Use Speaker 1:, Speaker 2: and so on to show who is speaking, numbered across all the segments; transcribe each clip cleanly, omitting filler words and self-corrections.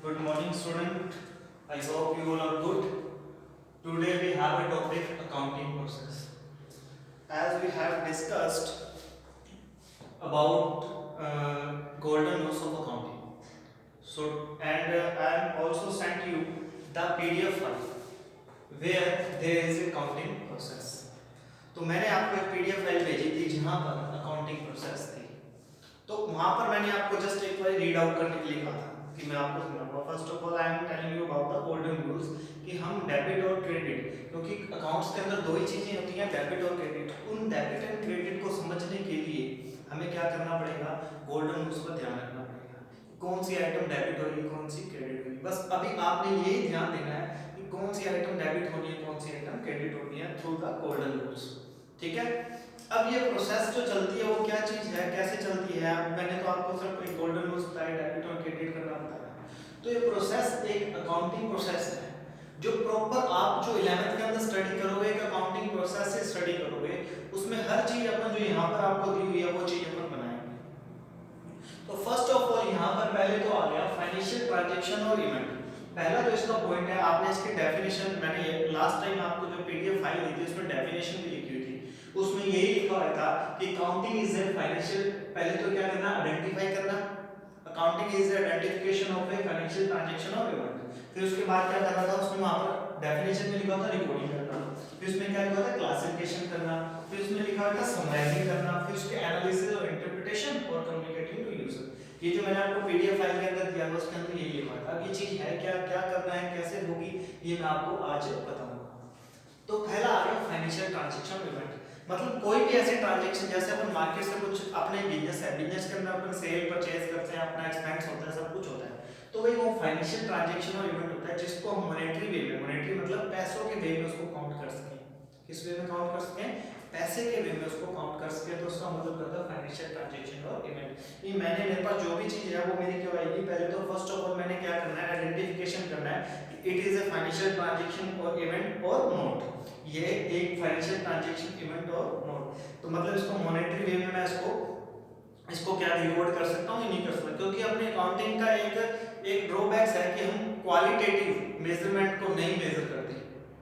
Speaker 1: Good morning, student. I hope you all are good. Today we have a topic accounting process. As we have discussed about golden rules of accounting. So I am also sent you the PDF file where there is a accounting process. तो मैंने आपको एक PDF file भेजी थी जहां पर accounting process थी। तो वहां पर मैंने आपको जस्ट एक बार रीड आउट करने के लिए कहा था कि मैं आपको समझाऊंगा। First of all I am telling you about the golden rules कि हम डेबिट और क्रेडिट, क्योंकि अकाउंट्स के अंदर दो ही चीजें होती हैं, डेबिट और क्रेडिट। उन डेबिट एंड क्रेडिट को समझने के लिए हमें क्या करना पड़ेगा, गोल्डन रूल्स पर ध्यान रखना पड़ेगा। कौन सी आइटम डेबिट होगी, कौन सी क्रेडिट होगी। बस अभी आपने यही ध्यान देना है कि कौन सी आइटम डेबिट होनी है, कौन सी आइटम क्रेडिट होनी है थ्रू द गोल्डन रूल्स। ठीक है। अब ये प्रोसेस जो चलती है वो क्या चीज है, कैसे चलती है। मैंने तो आपको सिर्फ एक गोल्डन रूल्स बताया, डेबिट और क्रेडिट करना बताया। तो ये प्रोसेस एक अकाउंटिंग प्रोसेस है जो प्रॉपर आप जो 11th के अंदर स्टडी करोगे, एक अकाउंटिंग प्रोसेस से स्टडी करोगे, उसमें हर चीज अपन जो यहाँ पर आपको दी हुई है वो चीज अपन बनाएंगे। तो फर्स्ट ऑफ ऑल यहाँ पर पहले तो आ गया फाइनेंशियल ट्रांजैक्शन और इवेंट। पहला जो इसका पॉइंट है, आपने इसकी डेफिनेशन, मैंने लास्ट टाइम आपको जो पीडीएफ फाइल दी थी उसमें डेफिनेशन भी लिखी हुई थी, उसमें यही लिखा हुआ था कि अकाउंटिंग इज ए फाइनेंशियल, पहले तो क्या करना, आइडेंटिफाई करना। Accounting is identification of a financial transaction और इवेंट। फिर उसके बाद क्या करना था, उसमें वहां पर डेफिनेशन में लिखा था रिकॉर्डिंग करना। फिर उसमें क्या लिखा था, क्लासिफिकेशन करना। फिर उसमें लिखा था समराइजिंग करना। फिर उसके एनालिसिस और इंटरप्रिटेशन और कम्युनिकेटिंग टू यूजर। ये जो मैंने आपको पीडीएफ फाइल के अंदर दिया था उसके अंदर यही लिखा था। ये चीज है क्या, क्या करना है, कैसे होगी, ये मैं आपको आज बताऊंगा। तो पहला आ गया फाइनेंशियल ट्रांजैक्शन इवेंट। मतलब कोई भी ऐसे ट्रांजैक्शन, जैसे अपन मार्केट से कुछ, अपने बिजनेस है, बिजनेस के अंदर अपन सेल परचेज करते हैं, अपना एक्सपेंस होता है, सब कुछ होता है, तो वही वो फाइनेंशियल ट्रांजैक्शन और इवेंट होता है जिसको हम मॉनेटरी वे में, मॉनेटरी मतलब पैसों के वे में उसको काउंट कर सकें। किस वे में काउंट कर सकें, पैसे के वे में उसको काउंट कर सकें। तो उसका मतलब करता है फाइनेंशियल ट्रांजैक्शन और इवेंट। ये मैंने, मेरे पास जो भी चीज है वो मेरी क्यों आएगी, पहले तो फर्स्ट ऑफ ऑल मैंने क्या करना है, आइडेंटिफिकेशन करना है it is a financial transaction और इवेंट और नोट। ये एक फाइनेंशियल ट्रांजैक्शन इवेंट और नोट। तो मतलब इसको मॉनेटरी वे में मैं इसको क्या रिकॉर्ड कर सकता हूँ, नहीं कर सकता, क्योंकि अपने अकाउंटिंग का एक ड्रॉबैक्स है कि हम क्वालिटेटिव मेजरमेंट को नहीं मेजर करते।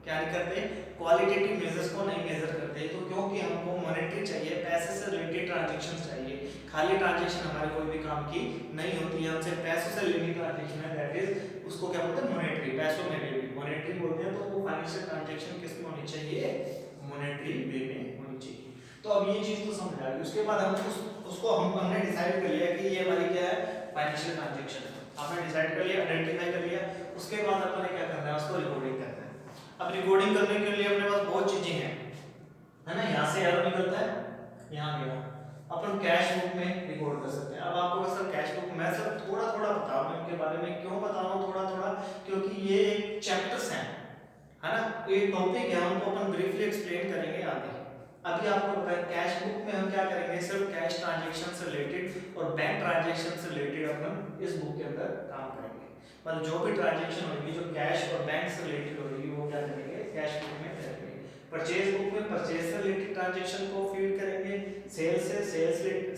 Speaker 1: क्या नहीं करते, क्वालिटेटिव मेजर्स को नहीं मेजर करते। तो क्योंकि हमको मॉनेटरी चाहिए, पैसे से रिलेटेड ट्रांजैक्शन चाहिए, खाली ट्रांजैक्शन हमारे कोई भी काम की नहीं होती है, हमसे पैसों से रिलेटेड ट्रांजैक्शन है, दैट इज उसको क्या बोलते हैं, मॉनेटरी, पैसों में रिलेटेड मॉनेटरी बोलते हैं। तो वो फाइनेंशियल ट्रांजैक्शन किस में होनी चाहिए, मॉनेटरी वे में होनी चाहिए। तो अब ये चीज तो समझ आ गई। उसके बाद हम उसको हमने डिसाइड कर लिया कि ये हमारी क्या है, फाइनेंशियल ट्रांजैक्शन। आपने डिसाइड कर लिया, आइडेंटिफाई कर लिया। उसके बाद अपने क्या करना है, उसको रिकॉर्डिंग करना है। अब रिकॉर्डिंग करने के लिए अपने पास बहुत चीजें हैं, है ना। यहाँ से एरो निकलता है, यहाँ गया, अपन कैश बुक में रिकॉर्ड कर सकते हैं। अब आपको सर कैश बुक, मैं सर थोड़ा थोड़ा बता रहा हूँ इनके बारे में। क्यों बता रहा हूँ थोड़ा थोड़ा, क्योंकि ये एक चैप्टर्स हैं, है ना, एक टॉपिक है, हमको अपन ब्रीफली एक्सप्लेन करेंगे आगे। अभी आपको पता है कैश बुक में हम क्या करेंगे, सिर्फ कैश ट्रांजैक्शन से रिलेटेड और बैंक ट्रांजैक्शन से रिलेटेड अपन इस बुक के अंदर काम करेंगे। मतलब जो भी ट्रांजैक्शन होगी जो कैश और बैंक से रिलेटेड होगी वो क्या करेंगे, कैश बुक में करेंगे। परचेज बुक में परचेज से रिलेटेड ट्रांजैक्शन को फीड करेंगे। सेल्स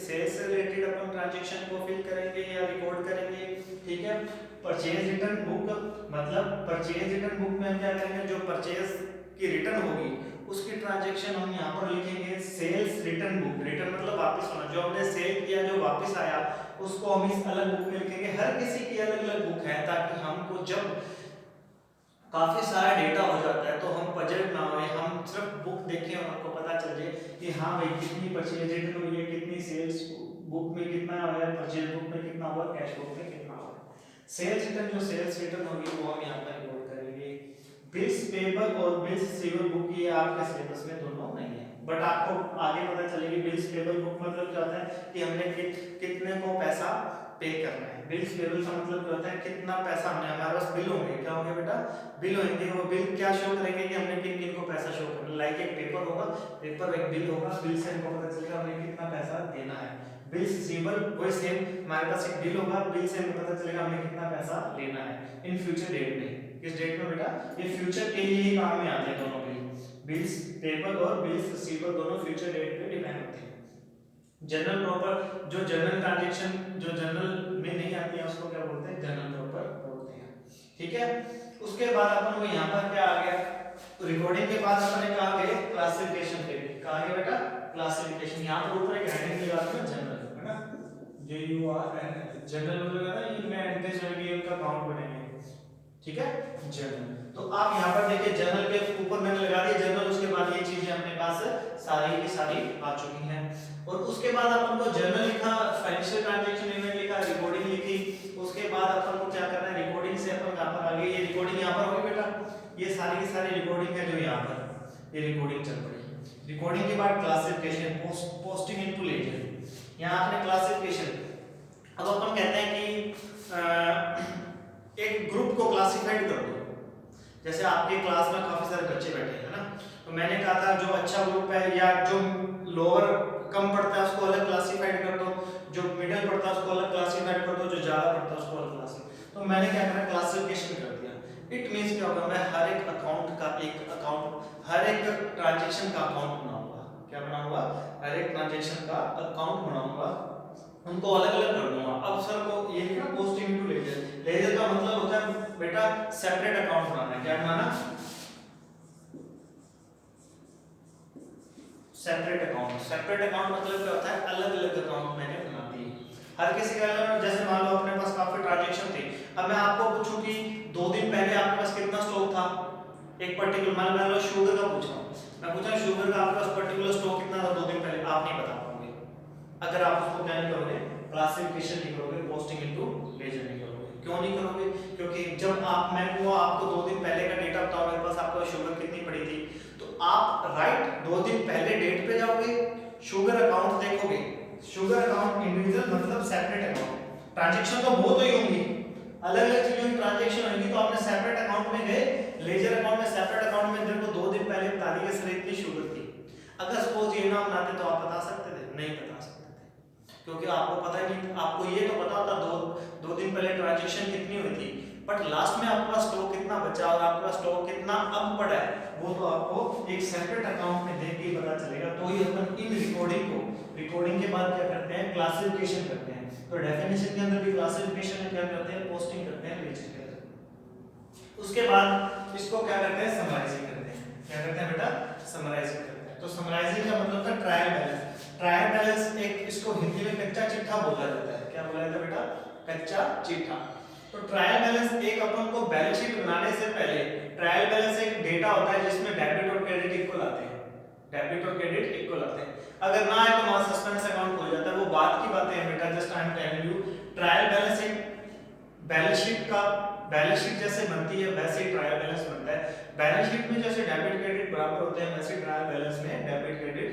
Speaker 1: से रिलेटेड अपन ट्रांजैक्शन को फीड करेंगे या रिकॉर्ड करेंगे। ठीक है। परचेज रिटर्न बुक, मतलब परचेज रिटर्न बुक में हम क्या करेंगे, जो परचेज की रिटर्न होगी उसकी ट्रांजैक्शन हम यहाँ पर लिखेंगे सेल्स रिटर्न बुक। रिटर्न मतलब वापस होना, जो हमने सेल किया जो वापस आया उसको हम इस अलग बुक में लिखेंगे। हर किसी की अलग अलग बुक है, ताकि हमको जब काफी सारा डेटा हो जाता है तो हम बजट ना हो, हम सिर्फ बुक देखें और हमको पता चल जाए कि हाँ भाई कितनी परचेज रिटर्न हुई है, कितनी सेल्स बुक में कितना हुआ है, परचेज बुक में कितना हुआ, कैश बुक में कितना हुआ। सेल्स रिटर्न, जो सेल्स रिटर्न होगी वो हम यहाँ पर रिकॉर्ड करेंगे। बिल्स पेबल और बिल्स रिसीवेबल बुक ये आपके सिलेबस में दोनों नहीं है, बट आपको आगे पता चलेगी। बिल्स पेबल बुक मतलब क्या होता है कि हमने कितने को पैसा पे करना है। बिल्स पेबल का मतलब क्या होता है, कितना पैसा हमने, हमारे पास बिल होंगे, क्या होंगे बेटा, बिल होंगे। वो बिल क्या शो करेंगे कि हमने किन किन को पैसा शो करना। लाइक एक पेपर होगा, पेपर एक बिल होगा, बिल से हमको पता चलेगा हमें कितना पैसा देना है। बिल्स रिसीवेबल वही सेम, हमारे पास एक बिल होगा, बिल से हमें पता चलेगा हमें कितना पैसा लेना है इन फ्यूचर डेट में। किस डेट में बेटा, ये फ्यूचर के लिए ही काम में आते हैं दोनों बिल। बिल्स पेबल और बिल्स रिसीवेबल दोनों फ्यूचर डेट पे डिपेंड होते हैं। जनरल प्रॉपर, जो जनरल ट्रांजैक्शन जो जनरल में नहीं आती है उसको क्या बोलते हैं, जनरल प्रॉपर बोलते ठीक है। उसके बाद अपन को यहाँ पर क्या आ गया, रिकॉर्डिंग के बाद अपन ने कहा गए क्लासिफिकेशन पे, कहा गया बेटा क्लासिफिकेशन। यहाँ पर ऊपर एक हेडिंग लगा था जनरल, है ना, JURN, जनरल मतलब है ना, इनमें एंट्रीज होंगी, उनका काउंट बनेंगे, ठीक है, जनरल। तो आप यहाँ पर देखिए जनरल के ऊपर मैंने लगा दिया जनरल, उसके बाद ये चीजें अपने पास सारी की सारी आ चुकी हैं। और उसके बाद अपन को जनरल लिखा, फाइनेंशियल ट्रांजैक्शन इवेंट लिखा, रिकॉर्डिंग लिखी, उसके बाद अपन को क्या करना है, रिकॉर्डिंग से अपन कहां पर आ गए, ये रिकॉर्डिंग यहाँ पर होगी बेटा, ये सारी की सारी रिकॉर्डिंग है जो यहाँ पर ये रिकॉर्डिंग चल रही है। रिकॉर्डिंग के बाद क्लासिफिकेशन, पोस्टिंग इनटू लेजर, यहाँ आपने क्लासिफिकेशन। अब अपन कहते हैं कि एक ग्रुप को क्लासिफाइड कर दो, जैसे आपके क्लास में काफी सारे बच्चे बैठे हैं ना, तो मैंने कहा था जो अच्छा ग्रुप है या जो लोअर कम पढ़ता है उसको अलग क्लासिफाइड कर दो, जो मिडिल पढ़ता है उसको अलग क्लासिफाइड कर दो, जो ज्यादा पढ़ता है उसको अलग क्लासिफाइड। तो मैंने क्या करा, क्लासिफिकेशन कर दिया। इट मींस क्या होगा, मैं हर एक अकाउंट का एक अकाउंट, हर एक ट्रांजैक्शन का अकाउंट बनाऊंगा। क्या बनाऊंगा, हर एक ट्रांजैक्शन का अकाउंट बनाऊंगा, उनको अलग अलग कर दूंगा। अब सर को ये क्या, पोस्टिंग इनटू लेजर, लेजर का मतलब होता है बेटा सेपरेट अकाउंट बनाना। क्या बनाना, सेपरेट अकाउंट। सेपरेट अकाउंट मतलब क्या होता है, अलग अलग अकाउंट मैंने बना दिए हर किसी का। जैसे मान लो अपने पास काफी ट्रांजैक्शन थे, अब मैं आपको पूछूं कि 2 दिन पहले आपके पास कितना स्टॉक था, एक पर्टिकुलर मान लो शुगर का पूछा, मैं पूछा शुगर का आपके पास पर्टिकुलर स्टॉक कितना था 2 दिन पहले, आप नहीं बता पाओगे अगर आप उसको क्या नहीं करोगे, क्लासिफिकेशन नहीं करोगे, पोस्टिंग इनटू लेजर नहीं करोगे। क्यों नहीं करोगे, क्योंकि जब आप, मैं को आपको 2 दिन पहले का डेटा बताओ मेरे पास आपको शुगर कितनी पड़ी थी, तो आप राइट 2 दिन पहले डेट पे जाओगे, शुगर अकाउंट देखोगे, शुगर अकाउंट इंडिविजुअल मतलब सेपरेट अकाउंट, ट्रांजैक्शन तो बहुत ही होंगी, अलग अलग चीजों की ट्रांजैक्शन होगी, तो आपने सेपरेट अकाउंट में गए, लेजर अकाउंट में, सेपरेट अकाउंट में मेरे को 2 दिन पहले बता दी कि सर इतनी शुगर थी। अगर सपोज ये ना बनाते तो आप बता सकते थे, नहीं बता सकते थे, क्योंकि आपको पता ही नहीं, आपको ये तो पता होता दो दिन पहले ट्रांजैक्शन कितनी हुई थी, बट लास्ट में आपके पास स्टॉक कितना बचा और आपके पास स्टॉक कितना अब पड़ा है, वो तो आपको एक सेपरेट अकाउंट में देख के पता चलेगा। तो ही अपन इन रिकॉर्डिंग को, रिकॉर्डिंग के बाद क्या करते हैं, क्लासिफिकेशन करते हैं। तो डेफिनेशन के अंदर भी क्लासिफिकेशन में क्या करते हैं, पोस्टिंग करते हैं, लेजर करते हैं। उसके बाद इसको क्या करते हैं, समराइजिंग करते हैं। क्या करते हैं बेटा, समराइजिंग करते हैं। तो समराइजिंग का मतलब था ट्रायल बैलेंस। ट्रायल बैलेंस एक, इसको हिंदी में कच्चा चिट्ठा बोला जाता है। क्या बोला जाता है बेटा, कच्चा चिट्ठा। तो ट्रायल बैलेंस एक, अपन को बैलेंस शीट बनाने से पहले ट्रायल बैलेंस एक डेटा होता है जिसमें डेबिट और क्रेडिट इक्वल आते हैं, डेबिट और क्रेडिट इक्वल आते हैं। अगर ना आए तो वहां सस्पेंस अकाउंट खुल जाता है। वो बात की बातें हैं बेटा, just I am telling you. Trial balance एक बैलेंस शीट का, बैलेंस शीट जैसे बनती है वैसे ही ट्रायल बैलेंस बनता है। बैलेंस शीट में जैसे डेबिट क्रेडिट बराबर होते हैं, वैसे ट्रायल बैलेंस में डेबिट क्रेडिट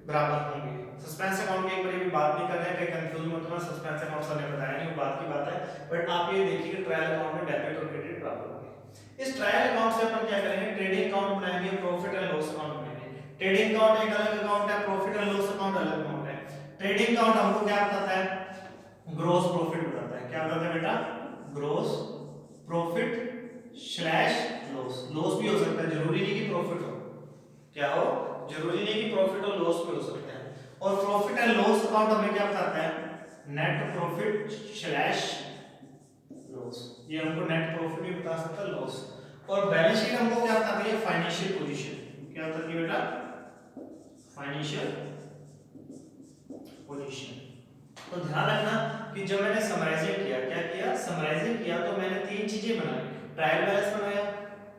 Speaker 1: बराबर होंगे। सस्पेंस अकाउंट की एक बार भी बात नहीं कर रहे हैं कि कंफ्यूज मत होना, सस्पेंस अकाउंट सर ने बताया नहीं, वो बात की बात है, बट आप ये देखिए कि ट्रायल अकाउंट में डेबिट और क्रेडिट बराबर होंगे। इस ट्रायल अकाउंट से अपन क्या करेंगे, ट्रेडिंग अकाउंट बनाएंगे, प्रॉफिट एंड लॉस अकाउंट बनाएंगे। ट्रेडिंग अकाउंट एक अलग अकाउंट है, प्रॉफिट एंड लॉस अकाउंट अलग अकाउंट है। ट्रेडिंग अकाउंट हमको क्या बताता है, ग्रॉस प्रॉफिट बताता है। क्या बताता है बेटा, gross profit slash loss. Loss भी हो सकता है, जरूरी नहीं कि प्रॉफिट हो, क्या हो, जरूरी नहीं कि प्रॉफिट और लॉस भी हो सकते हैं। और प्रॉफिट एंड लॉस अकाउंट हमें क्या बताता है, नेट प्रॉफिट स्लैश लॉस। ये हमको नेट प्रॉफिट भी बता सकता है, लॉस। और बैलेंस शीट हमको क्या बताती है, फाइनेंशियल पोजीशन। क्या बताती है बेटा, फाइनेंशियल पोजीशन। तो ध्यान रखना कि जब मैंने समराइजिंग किया, क्या किया, समराइजिंग किया, तो मैंने 3 चीजें बनाई, ट्रायल बैलेंस बनाया,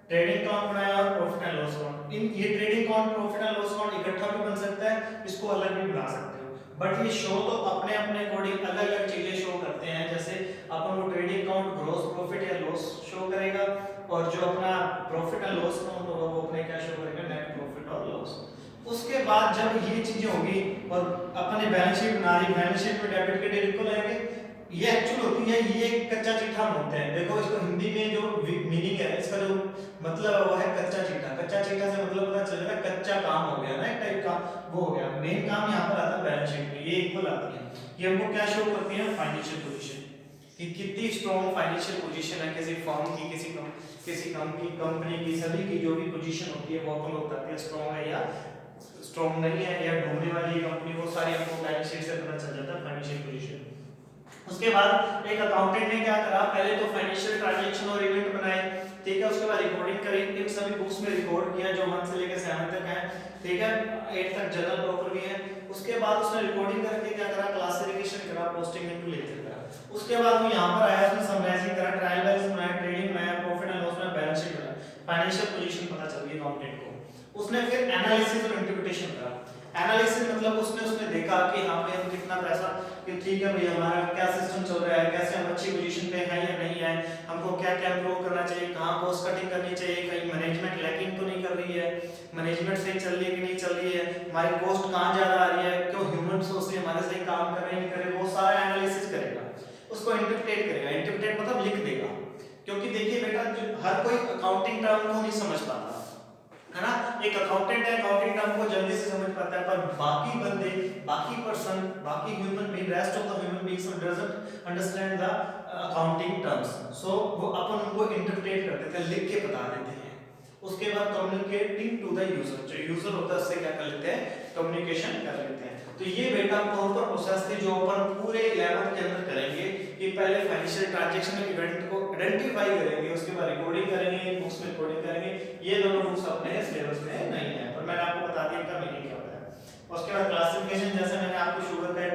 Speaker 1: ट्रेडिंग अकाउंट बनाया और प्रॉफिट एंड लॉस अकाउंट। इन ये trading account, profit and loss account इकट्ठा भी बन सकता है, इसको अलग भी बना सकते हो, बट ये शो तो अपने अपने अकॉर्डिंग अलग अलग चीजें शो करते हैं। जैसे अपन वो ट्रेडिंग अकाउंट ग्रॉस प्रॉफिट या लॉस शो करेगा, और जो अपना प्रॉफिट एंड लॉस अकाउंट होगा वो अपने क्या शो करेगा, नेट प्रॉफिट और लॉस। उसके बाद जब ये चीजें होगी और अपने बैलेंस शीट बना रही, बैलेंस शीट में डेबिट क्रेडिट इक्वल आएंगे, ये एक्चुअल होती है, ये एक कच्चा चिट्ठा बोलते हैं। देखो इसको हिंदी में जो मीनिंग है, इसका जो मतलब है वो है कच्चा चिट्ठा। कच्चा चिट्ठा से मतलब पता चल रहा है कच्चा काम हो गया ना, एक टाइप का वो हो गया। मेन काम यहाँ पर आता है बैलेंस शीट में, ये इक्वल आती है। ये हमको क्या शो करती है, फाइनेंशियल पोजीशन, कि कितनी स्ट्रॉन्ग फाइनेंशियल पोजीशन है किसी फर्म की, किसी कंपनी की, सभी की जो भी पोजीशन होती है वो अपन को बताती है स्ट्रॉन्ग है या स्ट्रॉन्ग नहीं है, या डूबने वाली कंपनी, वो सारी हमको बैलेंस शीट से पता चल जाता है, फाइनेंशियल पोजीशन। उसके उसके बाद एक अकाउंटेंट ने क्या करा, पहले तो फाइनेंशियल ट्रांजैक्शन और इवेंट बनाए, ठीक है, उसके बाद रिकॉर्डिंग करी, इन सभी बुक्स में रिकॉर्ड किया जो 1 से लेकर 7 तक है, ठीक है, 8 तक जनरल प्रॉपर भी है। उसके बाद उसने रिकॉर्डिंग करके क्या करा, क्लासिफिकेशन करा, पोस्टिंग इनटू लेजर करा। उसके बाद वो यहां पर आया, उसने समराइजिंग करा, ट्रायल बैलेंस बनाया, ट्रेडिंग बनाया, प्रॉफिट एंड लॉस बनाया, बैलेंस शीट बनाया, फाइनेंशियल पोजीशन पता चल गई अकाउंटेंट को। उसने फिर एनालिसिस और इंटरप्रिटेशन करा। एनालिसिस मतलब उसने देखा कि यहाँ पे हम कितना पैसा, कि ठीक है भाई हमारा क्या सिस्टम चल रहा है, कैसे हम अच्छी पोजीशन पे हैं या नहीं है, हमको क्या क्या इंप्रूव करना चाहिए, कहाँ कॉस्ट कटिंग करनी चाहिए, कहीं मैनेजमेंट लैकिंग तो नहीं कर रही है, मैनेजमेंट सही चल रही है कि नहीं चल रही है, हमारी कॉस्ट कहाँ ज्यादा आ रही है, क्यों ह्यूमन सोर्स हमारे सही काम कर रहे हैं नहीं कर रहे, वो सारा एनालिसिस करेगा, उसको इंटरप्रेट करेगा। इंटरप्रेट मतलब लिख देगा, क्योंकि देखिए बेटा हर कोई अकाउंटिंग टर्म को नहीं समझ पाता है ना, एक अकाउंटेंट है अकाउंटिंग टर्म को जल्दी से समझ पाता है, पर बाकी बंदे, बाकी पर्सन, बाकी human being, rest of the human beings doesn't understand the accounting terms, so वो अपन उनको इंटरप्रेट कर देते हैं, लिख के बता देते हैं। उसके बाद कम्युनिकेटिंग टू द यूजर, जो यूजर होता है उससे क्या कर लेते हैं, कम्युनिकेशन कर लेते हैं। तो ये बेटा प्रॉपर प्रोसेस थी जो अपन पूरे 11th के अंदर करेंगे, कि पहले फाइनेंशियल ट्रांजैक्शन इवेंट को आइडेंटिफाई करेंगे, उसके बाद रिकॉर्डिंग करेंगे, बुक्स में रिकॉर्डिंग करेंगे। ये दोनों बुक्स अपने सिलेबस में नहीं है, पर मैंने आपको बता दिया इनका मीनिंग क्या होता है। उसके बाद क्लासिफिकेशन, जैसे मैंने आपको शुगर का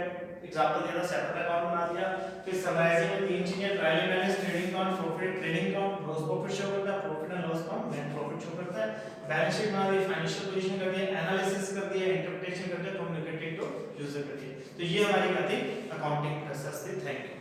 Speaker 1: एग्जांपल दिया था, सेपरेट अकाउंट बना दिया। फिर समराइजिंग में 3 चीजें, trial balance, trading account, profit, trading account, gross profit show करता है, profit and loss account, net profit show करता है, बैलेंस शीट बना दी, फाइनेंशियल पोजीशन कर दिया, एनालिसिस कर दिया, इंटरप्रिटेशन कर दिया, कम्युनिकेटिंग टू यूजर कर दिया। तो ये हमारी क्या थी, अकाउंटिंग प्रोसेस थी। Thank you.